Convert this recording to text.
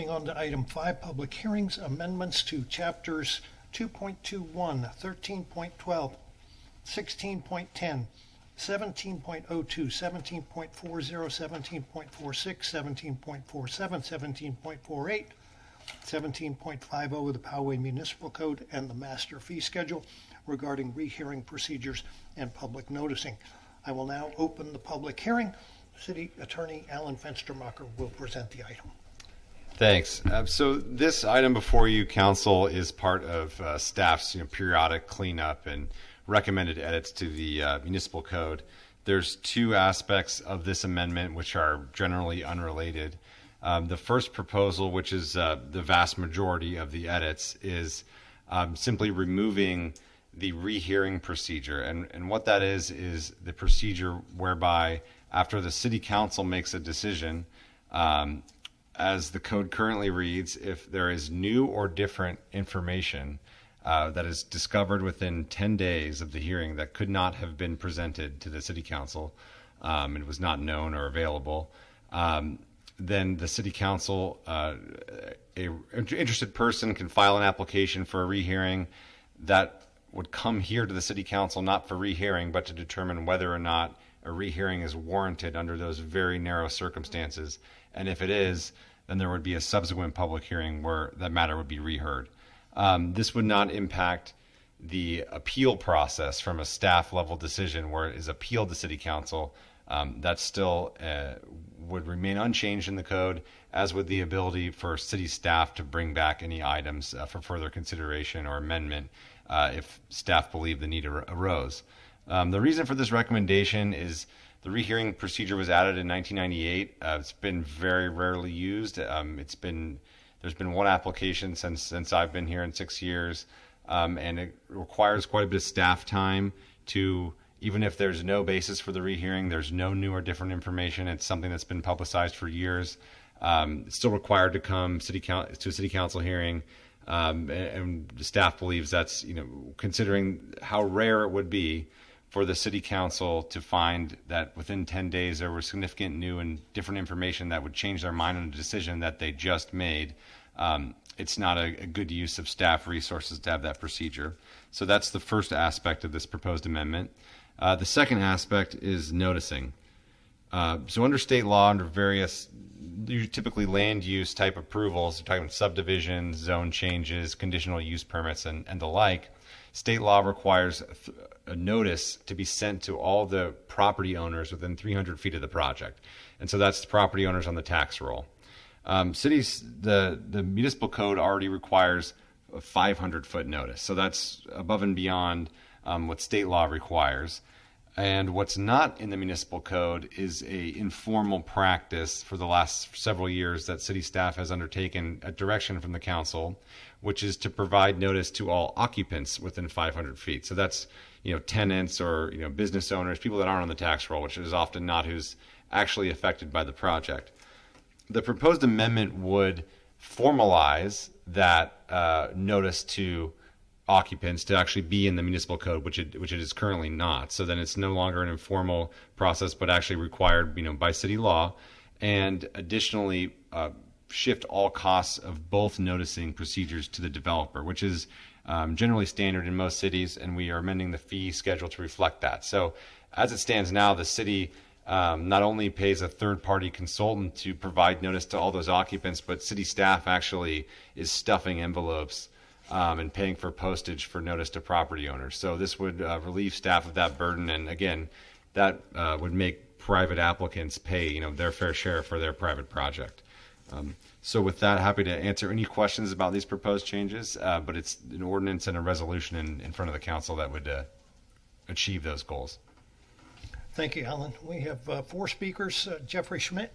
Moving on to item 5, public hearings, amendments to chapters 2.21, 13.12, 16.10, 17.02, 17.40, 17.46, 17.47, 17.48, 17.50 of the Poway Municipal Code, and the Master Fee Schedule regarding rehearing procedures and public noticing. I will now open the public hearing. City Attorney Alan Fenstermacher will present the item. Thanks. So this item before you, Council, is part of staff's periodic cleanup and recommended edits to the municipal code. There's two aspects of this amendment which are generally unrelated. The first proposal, which is the vast majority of the edits, is simply removing the rehearing procedure. And what that is the procedure whereby after the City Council makes a decision, as the code currently reads, if there is new or different information that is discovered within 10 days of the hearing that could not have been presented to the City Council, and was not known or available, then the City Council, an interested person can file an application for a rehearing that would come here to the City Council, not for rehearing, but to determine whether or not a rehearing is warranted under those very narrow circumstances. And if it is, then there would be a subsequent public hearing where that matter would be reheard. This would not impact the appeal process from a staff level decision where it is appealed to City Council. That still would remain unchanged in the code, as would the ability for city staff to bring back any items for further consideration or amendment if staff believe the need arose. The reason for this recommendation is the rehearing procedure was added in 1998. It's been very rarely used. There's been one application since I've been here in 6 years, and it requires quite a bit of staff time to, even if there's no basis for the rehearing, there's no new or different information, it's something that's been publicized for years, it's still required to come to a City Council hearing, and the staff believes that's, considering how rare it would be for the City Council to find that within 10 days there was significant new and different information that would change their mind on a decision that they just made. It's not a good use of staff resources to have that procedure. So that's the first aspect of this proposed amendment. The second aspect is noticing. So under state law, under various typically land use type approvals, you're talking about subdivisions, zone changes, conditional use permits, and the like, state law requires a notice to be sent to all the property owners within 300 feet of the project. And so that's the property owners on the tax roll. The municipal code already requires a 500-foot notice. So that's above and beyond what state law requires. And what's not in the municipal code is a informal practice for the last several years that city staff has undertaken at direction from the council, which is to provide notice to all occupants within 500 feet. So that's, tenants or, business owners, people that aren't on the tax roll, which is often not who's actually affected by the project. The proposed amendment would formalize that notice to occupants to actually be in the municipal code, which it is currently not. So then it's no longer an informal process, but actually required, by city law, and additionally shift all costs of both noticing procedures to the developer, which is generally standard in most cities, and we are amending the fee schedule to reflect that. So as it stands now, the city not only pays a third-party consultant to provide notice to all those occupants, but city staff actually is stuffing envelopes and paying for postage for notice to property owners. So this would relieve staff of that burden, and again, that would make private applicants pay their fair share for their private project. So with that, happy to answer any questions about these proposed changes, but it's an ordinance and a resolution in front of the council that would achieve those goals. Thank you, Alan. We have 4 speakers. Jeffrey Schmidt.